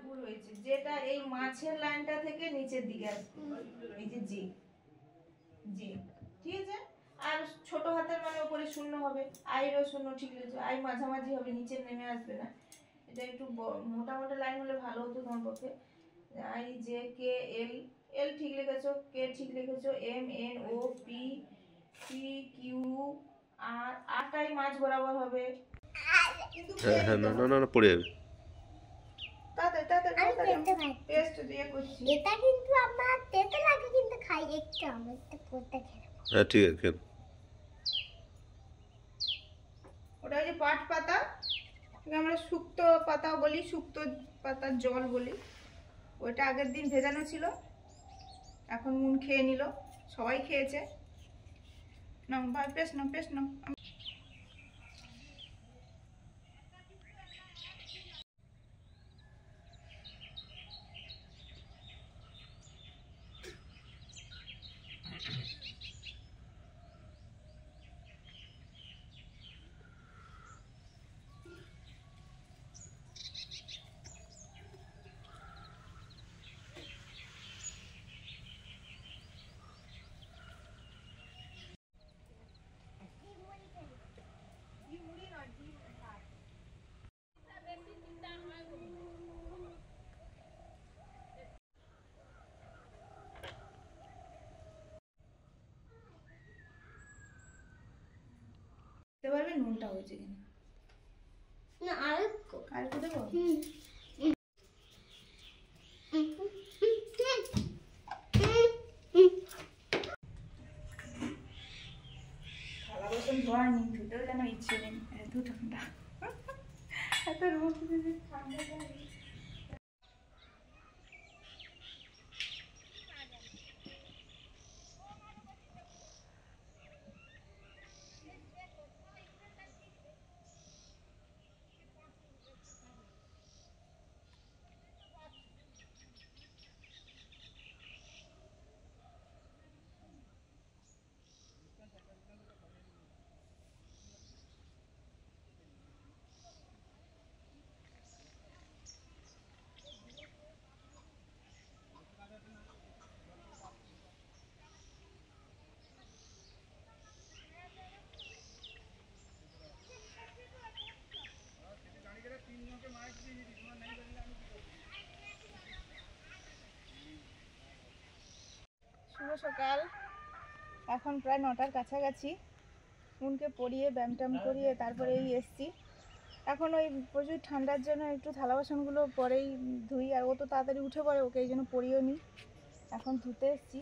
ভুল হয়েছে, যেটা এই মাছের লাইনটা থেকে নিচের দিকে আসবে, এই যে জি জি, ঠিক আছে। আর ছোট হাতের মানে উপরে শূন্য হবে, আইরও শূন্য, ঠিক আছে। আই মাঝামাঝি হবে, নিচে নেমে আসবে না। এটা একটু মোটা মোটা লাইন হলে ভালো হতো তোমার পক্ষে। আই জে কে এল, এল ঠিক লিখেছো, কে ঠিক লিখেছো, M N O P P Q R আটাই মাঝ বরাবর হবে। কিন্তু হ্যাঁ হ্যাঁ, না না না না, পড়ে যাবে। তাতে তাতে পেস্ট দিয়ে করছি। এটা কিন্তু আমার তেতে লাগে, কিন্তু খাই একটু, আমি একটু পড়তে খেয়ে। হ্যাঁ ঠিক আছে, খেল। ওটা ওই যে পাট পাতা, আমরা শুক্তো পাতাও বলি, শুক্তো পাতার জল বলি। ওইটা আগের দিন ভেজানো ছিল, এখন মুন খেয়ে নিল, সবাই খেয়েছে। না ভাই, পেস্ট নাও, পেস্ট নাও। দেখতে পারবে নুনটা হয়েছে কিনা। না আর একটু দেবো। থালা বাসন ধোয়ানি, ধুতেও যেন ইচ্ছে নেই, এত ঠান্ডা, এত রোদ ঠান্ডা। শুভ সকাল, এখন প্রায় 9টার কাছাকাছি। মুনকে পরিয়ে ব্যায়াম ট্যাম করিয়ে তারপরে এই এসছি। এখন ওই প্রচুর ঠান্ডার জন্য একটু থালা বাসনগুলো পরেই ধুই, আর ও তো তাড়াতাড়ি উঠে পড়ে, ওকে এই জন্য পরিয়েও নিই। এখন ধুতে এসছি।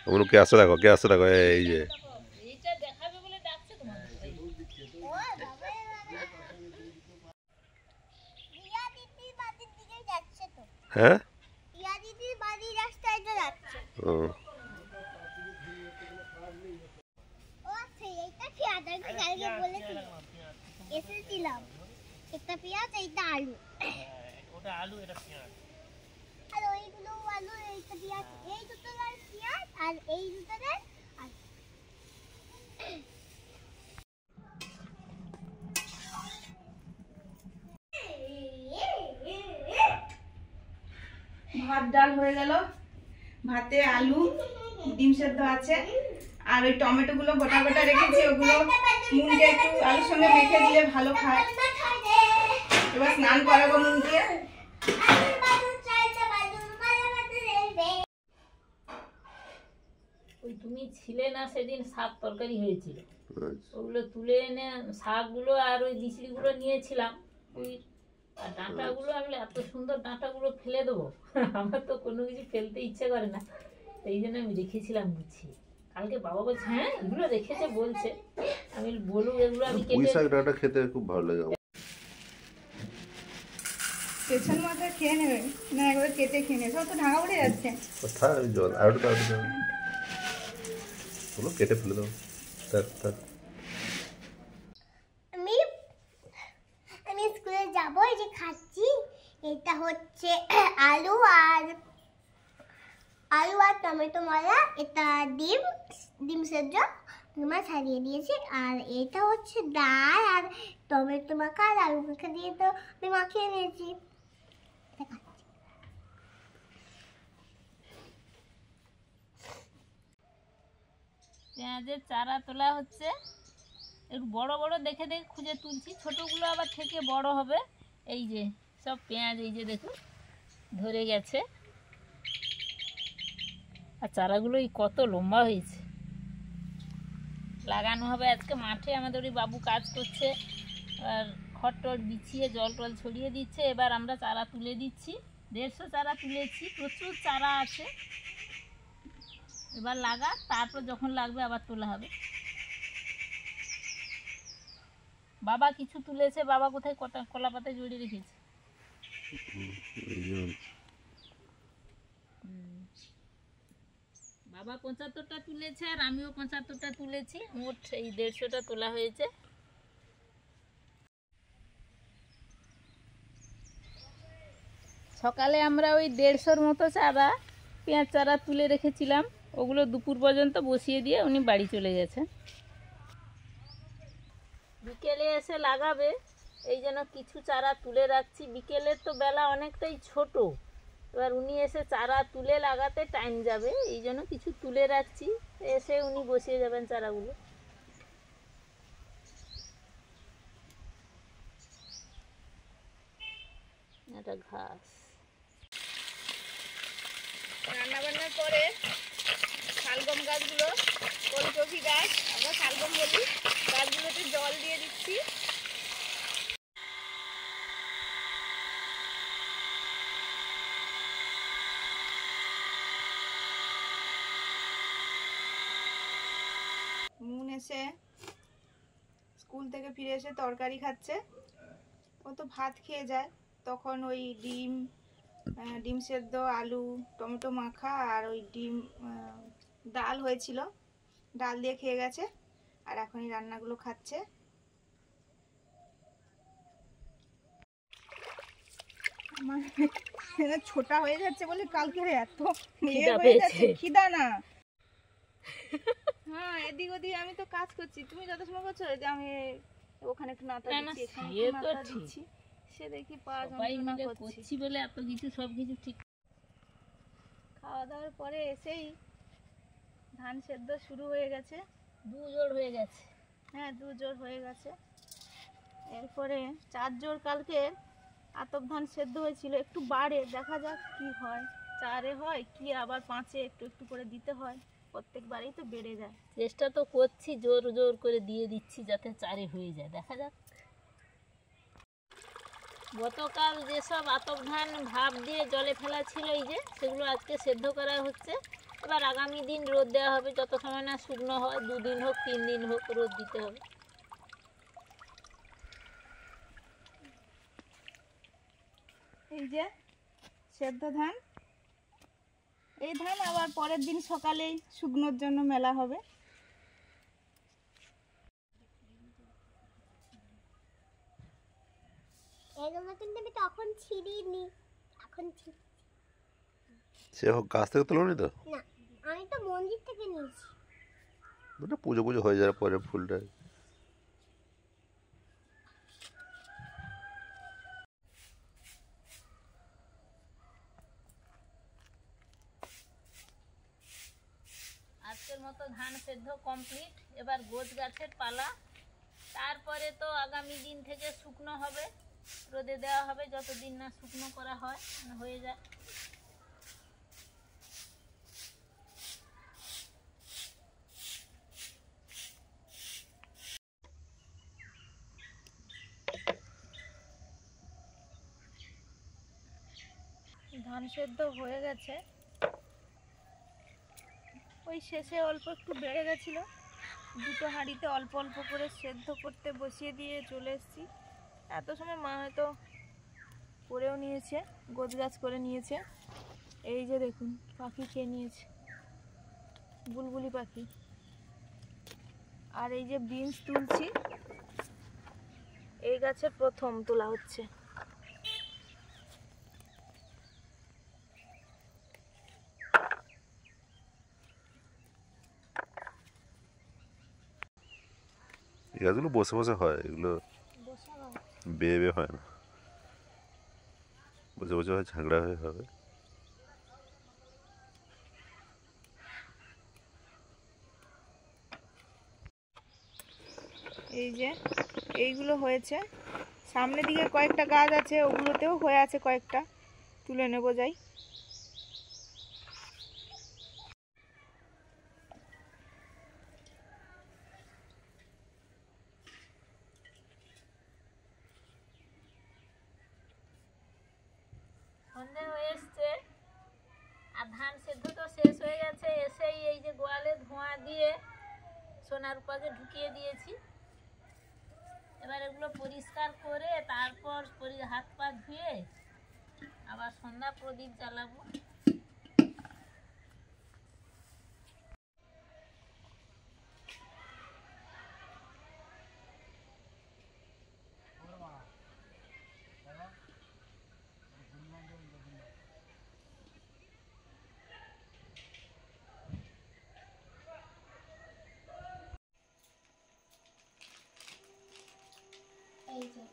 আমার কে আসতে দেখো, কে আসতে দেখো, এই যে হ্যাঁ, ও এসেছিলাম, একটা পেঁয়াজ, এইটা আলু, ওটা আলু, এটা পেঁয়াজ, আর ওইগুলো আলু, এইটা পেঁয়াজ, এই দুটো পেঁয়াজ, আর এই দুটো আলু। ভাত ডাল হয়ে গেল, ভাতে আলু ডিম সেদ্ধ আছে, আর ওই টমেটো গুলো গোটা গোটা রেখেছি, ওগুলো মুনকে একটু আলুর সঙ্গে মেখে দিলে ভালো খায়। এবার স্নান করাবো মুনকে। ওই তুমি ছিলে না সেদিন, শাক তরকারি হয়েছিল, ওগুলো তুলে এনে শাকগুলো আর ওই বিচড়িগুলো নিয়েছিলাম, ওই আর ডাঁটাগুলো, আমি এত সুন্দর ডাঁটাগুলো ফেলে দেবো, আমার তো কোনো কিছু ফেলতে ইচ্ছে করে না, এই জন্য আমি রেখেছিলাম গুছিয়ে। কালকে বাবা বলছে হ্যাঁ এগুলো রেখেছে, বলছে, আমি বলুক এগুলো আমি পুঁই শাক ডাঁটা খেতে খুব ভালো লাগে আমার। পেছন মাথা খেয়ে নেবে না, একবার কেটে খেয়ে নেবে, সব তো ঢাকা পড়ে যাচ্ছে। কোথায় জল আর বলো কেটে ফেলে দাও। থাক থাক। আমি আমি স্কুলে যাব, এই যে খাচ্ছি, এটা হচ্ছে আলু আর টমেটো মালা, এটা ডিম সেদ্ধ তোমার ছাড়িয়ে দিয়েছি, আর এটা হচ্ছে ডাল আর টমেটো মাখা আর আলু মাখা দিয়ে তো আমি মাখিয়ে নিয়েছি। পেঁয়াজের চারা তোলা হচ্ছে, একটু বড় বড় দেখে দেখে খুঁজে তুলছি, ছোটগুলো আবার থেকে বড় হবে। এই যে সব পেঁয়াজ, এই যে দেখুন ধরে গেছে, আর চারাগুলো কত লম্বা হয়েছে। লাগানো হবে আজকে মাঠে, আমাদের ওই বাবু কাজ করছে, আর খড় টড় বিছিয়ে জল টল ছড়িয়ে দিচ্ছে। এবার আমরা চারা তুলে দিচ্ছি, 150 চারা তুলেছি, প্রচুর চারা আছে। এবার লাগা, তারপর যখন লাগবে আবার তোলা হবে। বাবা কিছু তুলেছে, বাবা কোথায় কলা পাতায় জড়িয়ে রেখেছে। বাবা 75টা তুলেছে আর আমিও 75টা তুলেছি, মোট এই 150টা তোলা হয়েছে। সকালে আমরা ওই 150-র মতো চারা, পেঁয়াজ চারা তুলে রেখেছিলাম, ওগুলো দুপুর পর্যন্ত বসিয়ে দিয়ে উনি বাড়ি চলে গেছেন। বিকেলে এসে লাগাবে, এই জন্য কিছু চারা তুলে রাখছি। বিকেলের তো বেলা অনেকটাই ছোট, এবার উনি এসে চারা তুলে লাগাতে টাইম যাবে, এই জন্য কিছু তুলে রাখছি, এসে উনি বসিয়ে যাবেন চারাগুলো। এটা ঘাস। রান্নাবান্নার পরে শালগম গাছগুলো, ফুলকপি গাছ, আমরা শালগম বলি, গাছগুলোতে জল দিয়ে দিচ্ছি। মুন এসে স্কুল থেকে ফিরে এসে তরকারি খাচ্ছে, ও তো ভাত খেয়ে যায়, তখন ওই ডিম সেদ্ধ, আলু টমেটো মাখা আর ওই ডাল হয়েছিল, ডাল দিয়ে খেয়ে গেছে, আর এখন এই রান্নাগুলো খাচ্ছে। আমার ছোটা হয়ে যাচ্ছে বলে কালকে এত খিদা না। হ্যাঁ, এদিক ওদিক আমি তো কাজ করছি, তুমি যত সময় করছো যে আমি ওখানে একটু নাতা দিচ্ছি, এখানে একটু নাতা দিচ্ছি, সে দেখি পাওয়া করছি বলে এত কিছু, সব কিছু ঠিক। খাওয়া দাওয়ার পরে এসেই ধান সেদ্ধ শুরু হয়ে গেছে, 2 জোড় হয়ে গেছে। হ্যাঁ 2 জোড় হয়ে গেছে। এরপরে 4 জোড় কালকে আতপ ধান সেদ্ধ হয়েছিল, একটু বাড়ে, দেখা যাক কি হয়, 4-এ হয় কি আবার 5-এ একটু একটু করে দিতে হয়, প্রত্যেকবারই তো বেড়ে যায়। চেষ্টা তো করছি, জোর জোর করে দিয়ে দিচ্ছি যাতে 4-এ হয়ে যায়, দেখা যাক। গতকাল যেসব আতপ ধান ভাপ দিয়ে জলে ফেলা ছিল, এই যে সেগুলো আজকে সেদ্ধ করা হচ্ছে। এবার আগামী দিন রোদ দেওয়া হবে, যত সময় না শুকনো হয়, 2 দিন হোক 3 দিন হোক রোদ দিতে হবে। এই যে সেদ্ধ ধান, এই ধান আবার পরের দিন সকালেই শুকনোর জন্য মেলা হবে। এগুলো কিন্তু আমি তখন ছিঁড়িনি, এখন সে গাছ থেকে তোলোনি তো? না, আমি তো মন্দির থেকে নিয়েছি। ওটা পুজো পুজো হয়ে যাওয়ার পরে ফুলটা। আজকের মতো ধান সেদ্ধ কমপ্লিট, এবার গোছ গাছের পালা। তারপরে তো আগামী দিন থেকে শুকনো হবে, রোদে দেওয়া হবে, যতদিন না শুকনো করা হয়, হয়ে যায়। ধান সেদ্ধ হয়ে গেছে, ওই শেষে অল্প একটু বেড়ে গেছিলো, 2টো হাঁড়িতে অল্প অল্প করে সেদ্ধ করতে বসিয়ে দিয়ে চলে এসেছি। এত সময় মা হয়তো করেও নিয়েছে, গোছ গাছ করে নিয়েছে। এই যে দেখুন পাখি খেয়ে নিয়েছে, বুলবুলি পাখি। আর এই যে বিনস তুলছি, এই গাছের প্রথম তোলা হচ্ছে। এই গাছগুলো বসে বসে হয়, এগুলো বেয়ে বেয়ে হয় না, বসে বসে হয়, ঝাঁকড়া হয়ে হবে। এই যে এইগুলো হয়েছে, সামনের দিকে কয়েকটা গাছ আছে, ওগুলোতেও হয়ে আছে কয়েকটা, তুলে নেবো যাই। সন্ধে হয়ে এসছে আর ধান সেদ্ধ তো শেষ হয়ে গেছে। এসেই এই যে গোয়ালে ধোঁয়া দিয়ে সোনার উপাকে ঢুকিয়ে দিয়েছি। এবার এগুলো পরিষ্কার করে তারপর হাত পা ধুয়ে আবার সন্ধ্যা প্রদীপ জ্বালাবো। এই যে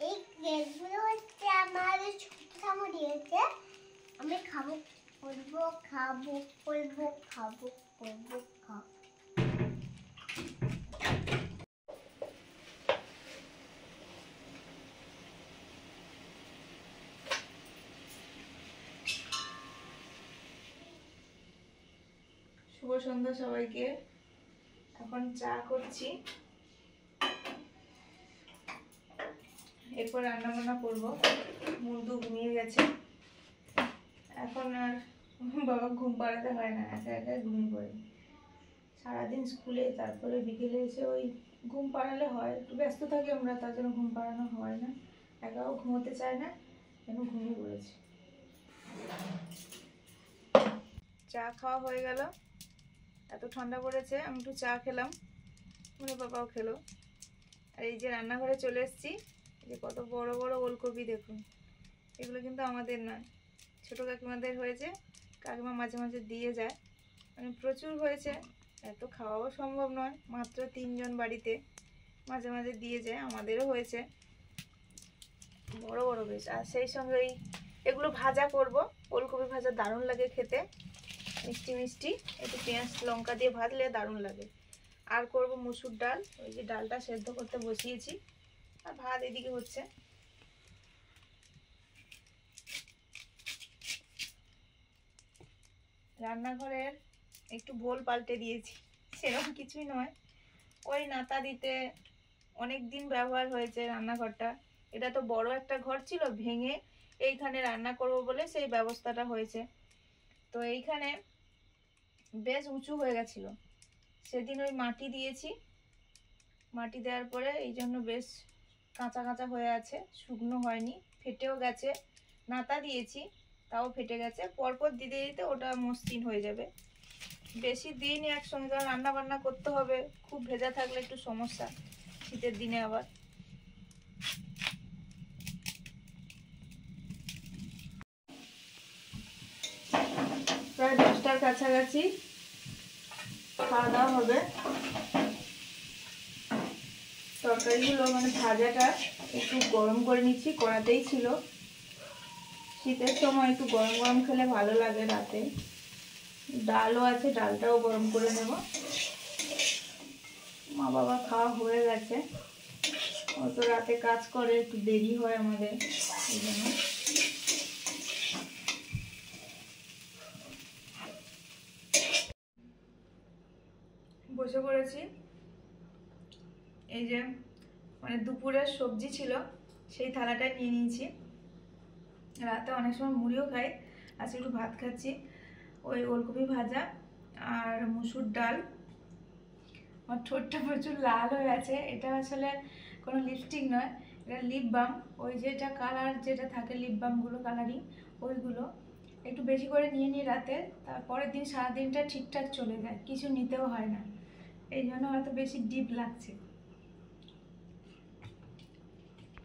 এই গ্যাসগুলো হচ্ছে আমার ছোট ঠাম্মা দিয়েছে। আমি খাবো, করবো, খাবো, করবো, খাবো, করবো, খাবো। শুভ সন্ধ্যা সবাইকে। এখন চা করছি, এরপর রান্না বান্না করবো। মুন্ডু ঘুমিয়ে গেছে, এখন আর বাবা ঘুম পাড়াতে হয় না, একা একা ঘুমিয়ে পড়ে। সারাদিন স্কুলে, তারপরে বিকেলে এসে ওই ঘুম পাড়ালে হয়, একটু ব্যস্ত থাকি আমরা, তার জন্য ঘুম পাড়ানো হয় না। একাও ঘুমোতে চায় না, কেন ঘুমিয়ে পড়েছে। চা খাওয়া হয়ে গেল, এত ঠান্ডা পড়েছে, আমি একটু চা খেলাম, মানে বাবাও খেলো। আর এই যে রান্নাঘরে চলে এসেছি, এই যে কত বড় বড় ওলকপি দেখুন। এগুলো কিন্তু আমাদের নয়, ছোটো কাকিমাদের হয়েছে, কাকিমা মাঝে মাঝে দিয়ে যায়, মানে প্রচুর হয়েছে, এত খাওয়াও সম্ভব নয়, মাত্র 3 জন বাড়িতে, মাঝে মাঝে দিয়ে যায়। আমাদেরও হয়েছে বড় বড় বেশ। আর সেই সঙ্গে এগুলো ভাজা করব, ওলকপি ভাজা দারুণ লাগে খেতে, মিষ্টি মিষ্টি, একটু পেঁয়াজ লঙ্কা দিয়ে ভাজলে দারুণ লাগে। আর করব মুসুর ডাল, ওই যে ডালটা সেদ্ধ করতে বসিয়েছি, আর ভাত এদিকে হচ্ছে। রান্নাঘরের একটু ভোল পাল্টে দিয়েছি, সেরকম কিছুই নয়, ওই নাতা দিতে অনেক দিন ব্যবহার হয়েছে রান্নাঘরটা। এটা তো বড় একটা ঘর ছিল, ভেঙে এইখানে রান্না করব বলে সেই ব্যবস্থাটা হয়েছে। তো এইখানে বেশ উঁচু হয়ে গেছিল, সেদিন ওই মাটি দিয়েছি, মাটি দেওয়ার পরে এই জন্য বেশ কাঁচা কাঁচা হয়ে আছে, শুকনো হয়নি, ফেটেও গেছে। নাতা দিয়েছি, তাও ফেটে গেছে, পরপর দিতে দিতে ওটা মসৃণ হয়ে যাবে। বেশি দিন একসঙ্গে রান্না বান্না করতে হবে, খুব ভেজা থাকলে একটু সমস্যা, শীতের দিনে আবার। প্রায় 10টার কাছাকাছি খাওয়া দাওয়া হবে। তরকারিগুলো মানে ভাজাটা একটু গরম করে নিচ্ছি, কড়াতেই ছিল, শীতের সময় একটু গরম গরম খেলে ভালো লাগে রাতে। ডালও আছে, ডালটাও গরম করে নেব। মা বাবা খাওয়া হয়ে গেছে, অত রাতে কাজ করে, একটু দেরি হয় আমাদের, এই জন্য। বসে পড়েছি, এই যে মানে দুপুরের সবজি ছিল সেই থালাটা নিয়ে নিয়েছি। রাতে অনেক সময় মুড়িও খাই, আজকে একটু ভাত খাচ্ছি। ওই ওলকপি ভাজা আর মুসুর ডাল। আমার ঠোঁটটা প্রচুর লাল হয়ে আছে, এটা আসলে কোনো লিপস্টিক নয়, এটা লিপ বাম, ওই যেটা কালার যেটা থাকে লিপ বামগুলো কালারিং, ওইগুলো একটু বেশি করে নিয়ে নিই রাতে, তারপরের দিন সারাদিনটা ঠিকঠাক চলে যায়, কিছু নিতেও হয় না। এই জন্য হয়তো বেশি ডিপ লাগছে।